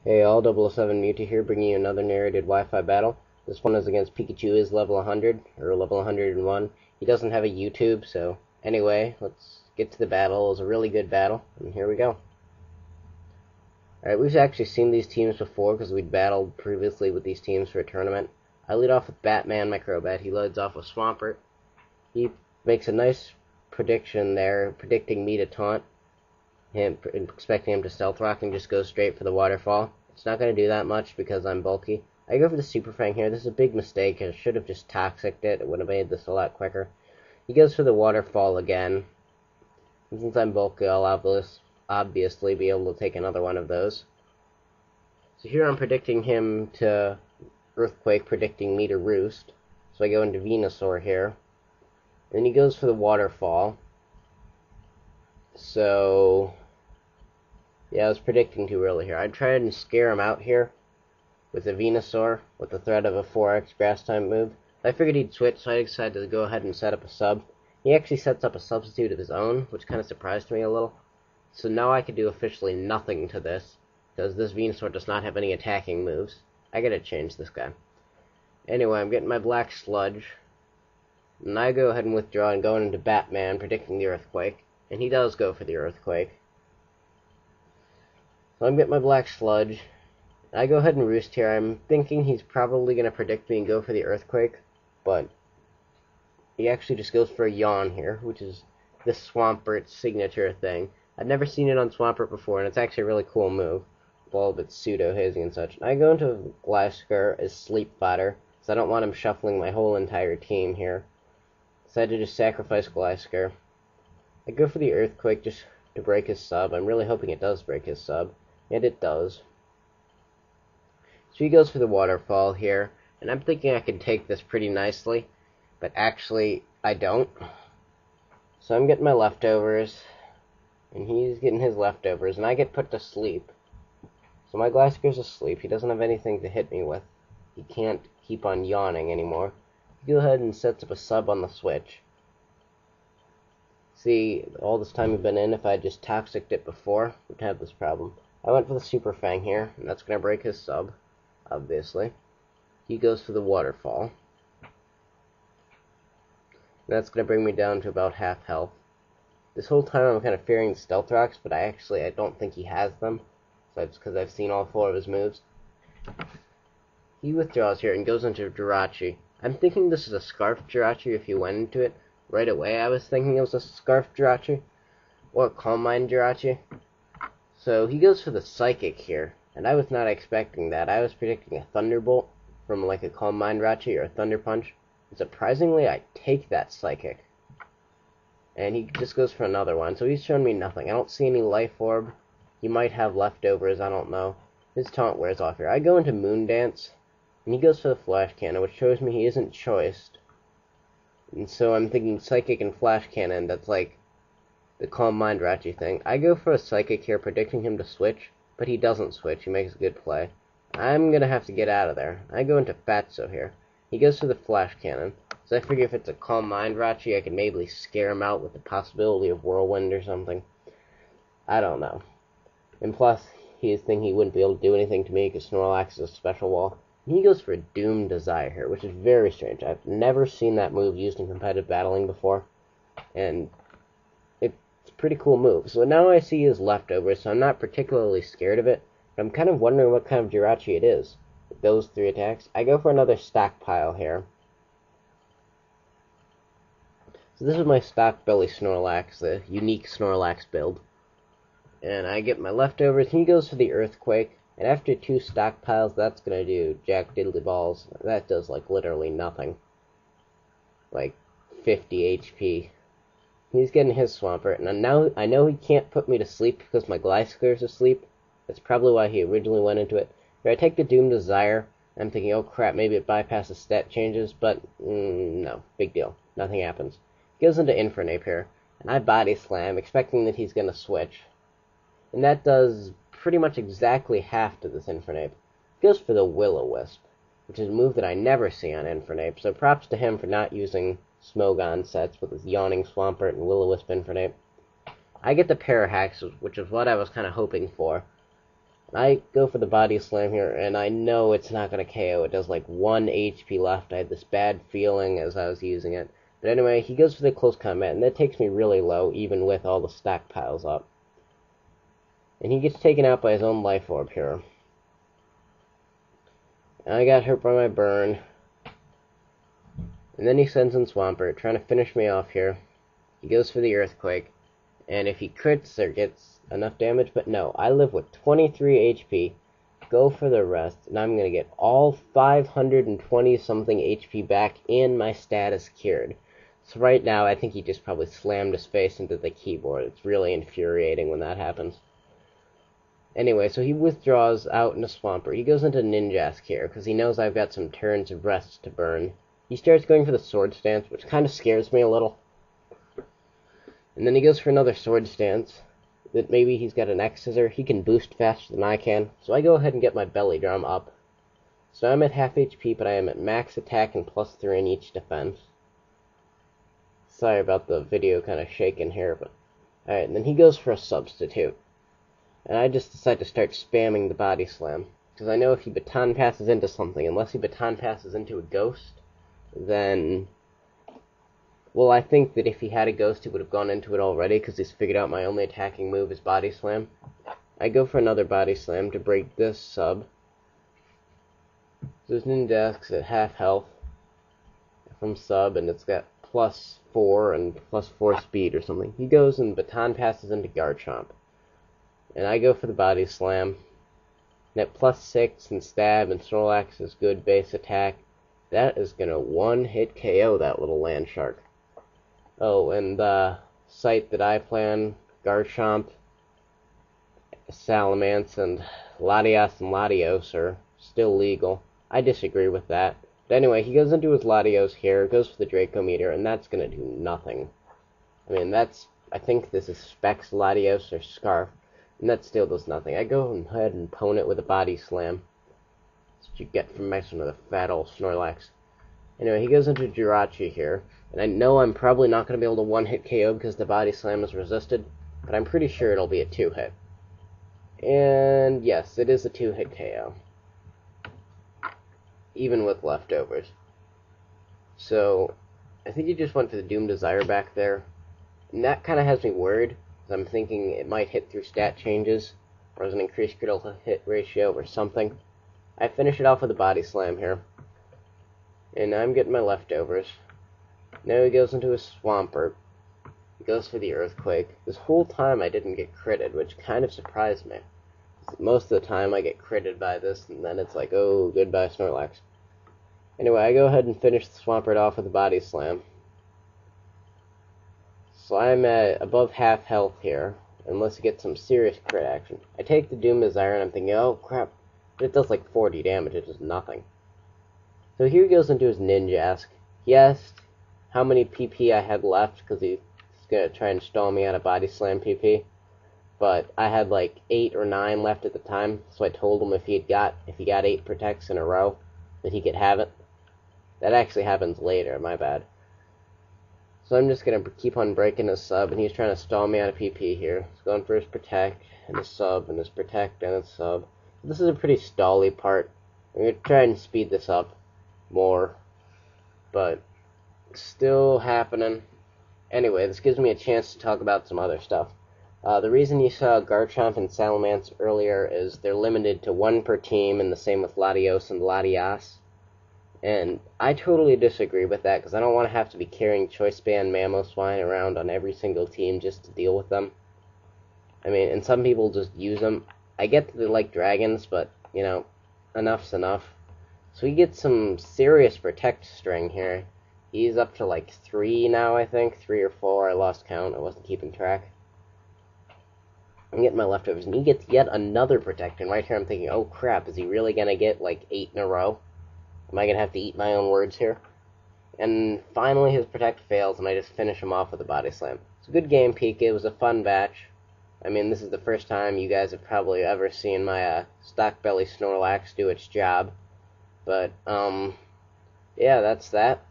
Hey all, 007 Muta here, bringing you another narrated Wi-Fi battle. This one is against Pikachu, is level 100, or level 101. He doesn't have a YouTube, so anyway, let's get to the battle. It was a really good battle, and here we go. Alright, we've actually seen these teams before, because we'd battled previously with these teams for a tournament. I lead off with Batman, my Crobat. He loads off with Swampert. He makes a nice prediction there, predicting me to taunt him, expecting him to stealth rock, and just go straight for the waterfall. It's not going to do that much because I'm bulky. I go for the Super Fang here. This is a big mistake. I should have just Toxic'd it. It would have made this a lot quicker. He goes for the waterfall again. And since I'm bulky, I'll obviously be able to take another one of those. So here I'm predicting him to Earthquake, predicting me to Roost. So I go into Venusaur here. Then he goes for the waterfall. So yeah, I was predicting too early here. I tried and scare him out here with a Venusaur with the threat of a 4x grass type move. I figured he'd switch, so I decided to go ahead and set up a sub. He actually sets up a substitute of his own, which kind of surprised me a little. So now I could do officially nothing to this, because this Venusaur does not have any attacking moves. I gotta change this guy. Anyway, I'm getting my black sludge, and I go ahead and withdraw and go into Batman, predicting the Earthquake. And he does go for the Earthquake. So I'm getting my black sludge. I go ahead and Roost here. I'm thinking he's probably going to predict me and go for the Earthquake, but he actually just goes for a Yawn here, which is this Swampert signature thing. I've never seen it on Swampert before, and it's actually a really cool move. All of its pseudo-hazing and such. I go into Glasgow as Sleep Fodder, because I don't want him shuffling my whole entire team here. Decided to just sacrifice Glasgow. I go for the Earthquake just to break his sub. I'm really hoping it does break his sub. And it does. So he goes for the waterfall here. And I'm thinking I can take this pretty nicely. But actually, I don't. So I'm getting my leftovers. And he's getting his leftovers. And I get put to sleep. So my Glasgow's asleep. He doesn't have anything to hit me with. He can't keep on yawning anymore. He goes ahead and sets up a sub on the switch. See, all this time we've been in, if I just Toxic'd it before, we'd have this problem. I went for the Super Fang here, and that's going to break his sub, obviously. He goes for the waterfall. That's going to bring me down to about half health. This whole time I'm kind of fearing the Stealth Rocks, but I don't think he has them. So it's because I've seen all 4 of his moves. He withdraws here and goes into Jirachi. I'm thinking this is a Scarf Jirachi if he went into it. Right away I was thinking it was a Scarf Jirachi, or a Calm Mind Jirachi. So he goes for the Psychic here, and I was not expecting that. I was predicting a Thunderbolt from like a Calm Mind Jirachi or a Thunder Punch. And surprisingly, I take that Psychic. And he just goes for another one, so he's shown me nothing. I don't see any Life Orb. He might have leftovers, I don't know. His taunt wears off here. I go into Moon Dance, and he goes for the Flash Cannon, which shows me he isn't choiced. And so I'm thinking Psychic and Flash Cannon, that's like the Calm Mind Jirachi thing. I go for a Psychic here, predicting him to switch, but he doesn't switch. He makes a good play. I'm going to have to get out of there. I go into Fatso here. He goes for the Flash Cannon. So I figure if it's a Calm Mind Jirachi, I can maybe scare him out with the possibility of Whirlwind or something. I don't know. And plus, he's thinking he wouldn't be able to do anything to me because Snorlax is a special wall. He goes for a Doom Desire here, which is very strange. I've never seen that move used in competitive battling before, and it's a pretty cool move. So now I see his leftovers, so I'm not particularly scared of it, but I'm kind of wondering what kind of Jirachi it is. With those 3 attacks, I go for another Stockpile here. So this is my Stock Belly Snorlax, the unique Snorlax build. And I get my leftovers, and he goes for the Earthquake. And after 2 stockpiles, that's going to do jack diddly balls. That does, like, literally nothing. Like, 50 HP. He's getting his Swampert, and now I know he can't put me to sleep because my Gliscor's asleep. That's probably why he originally went into it. But I take the Doom Desire. I'm thinking, oh crap, maybe it bypasses stat changes, but no, big deal. Nothing happens. He goes into Infernape here, and I Body Slam, expecting that he's going to switch. And that does pretty much exactly half to this Infernape. He goes for the Will-O-Wisp, which is a move that I never see on Infernape, so props to him for not using Smogon sets with his Yawning Swampert and Will-O-Wisp Infernape. I get the Parahax, which is what I was kind of hoping for. I go for the body slam here, and I know it's not going to KO. It does like 1 HP left. I had this bad feeling as I was using it. But anyway, he goes for the close combat, and that takes me really low, even with all the stack piles up. And he gets taken out by his own life orb here. And I got hurt by my burn. And then he sends in Swampert, trying to finish me off here. He goes for the Earthquake. And if he crits or gets enough damage, but no, I live with 23 HP. Go for the rest, and I'm going to get all 520-something HP back and my status cured. So right now, I think he just probably slammed his face into the keyboard. It's really infuriating when that happens. Anyway, so he withdraws out into Swampert. He goes into Ninjask here, because he knows I've got some turns of rest to burn. He starts going for the Sword Stance, which kind of scares me a little. And then he goes for another Sword Stance. That maybe he's got an X-Scissor. He can boost faster than I can. So I go ahead and get my Belly Drum up. So I'm at half HP, but I am at max attack and +3 in each defense. Sorry about the video kind of shaking here, but... Alright, and then he goes for a Substitute. And I just decide to start spamming the Body Slam. Because I know if he Baton Passes into something, unless he Baton Passes into a Ghost, then... Well, I think that if he had a Ghost, he would have gone into it already, because he's figured out my only attacking move is Body Slam. I go for another Body Slam to break this sub. So his Ninjask's at half health from sub, and it's got +4 and +4 speed or something. He goes and Baton Passes into Garchomp. And I go for the Body Slam. And at +6 and Stab and Snorlax is good base attack. That is going to one-hit KO that little land shark. Oh, and the site that I plan, Garchomp, Salamence, and Latios are still legal. I disagree with that. But anyway, he goes into his Latios here, goes for the Draco Meteor, and that's going to do nothing. I mean, I think this is Specs Latios or Scarf, and that still does nothing. I go ahead and pwn it with a Body Slam. That's what you get from messing with a fat old Snorlax. Anyway, he goes into Jirachi here, and I know I'm probably not going to be able to one-hit KO because the Body Slam is resisted, but I'm pretty sure it'll be a 2-hit. And yes, it is a 2-hit KO. Even with leftovers. So, I think he just went for the Doom Desire back there. And that kind of has me worried, because I'm thinking it might hit through stat changes, or as an increased critical hit ratio, or something. I finish it off with a Body Slam here. And I'm getting my leftovers. Now he goes into a Swampert. He goes for the Earthquake. This whole time I didn't get critted, which kind of surprised me. Most of the time I get critted by this, and then it's like, oh, goodbye Snorlax. Anyway, I go ahead and finish the Swampert off with a Body Slam. So I'm at above half health here, unless I get some serious crit action. I take the Doom Desire, and I'm thinking, oh, crap. It does like 40 damage, it does nothing. So here he goes into his Ninjask. He asked how many PP I had left, because he's going to try and stall me out of Body Slam PP. But I had like 8 or 9 left at the time, so I told him if he got 8 protects in a row, that he could have it. That actually happens later, my bad. So I'm just going to keep on breaking his sub, and he's trying to stall me out of PP here. He's going for his protect, and his sub, and his protect, and his sub. This is a pretty stally part. I'm going to try and speed this up more, but it's still happening. Anyway, this gives me a chance to talk about some other stuff. The reason you saw Garchomp and Salamence earlier is they're limited to 1 per team, and the same with Latios and Latias. And I totally disagree with that, because I don't want to have to be carrying Choice Band Mamoswine around on every single team just to deal with them. I mean, and some people just use them. I get that they like dragons, but, you know, enough's enough. So he gets some serious Protect string here. He's up to like 3 now, I think. 3 or 4, I lost count, I wasn't keeping track. I'm getting my leftovers, and he gets yet another Protect, and right here I'm thinking, oh crap, is he really going to get like 8 in a row? Am I going to have to eat my own words here? And finally his Protect fails, and I just finish him off with a Body Slam. It's a good game, Pika. It was a fun batch. I mean, this is the first time you guys have probably ever seen my Stock Belly Snorlax do its job. But, yeah, that's that.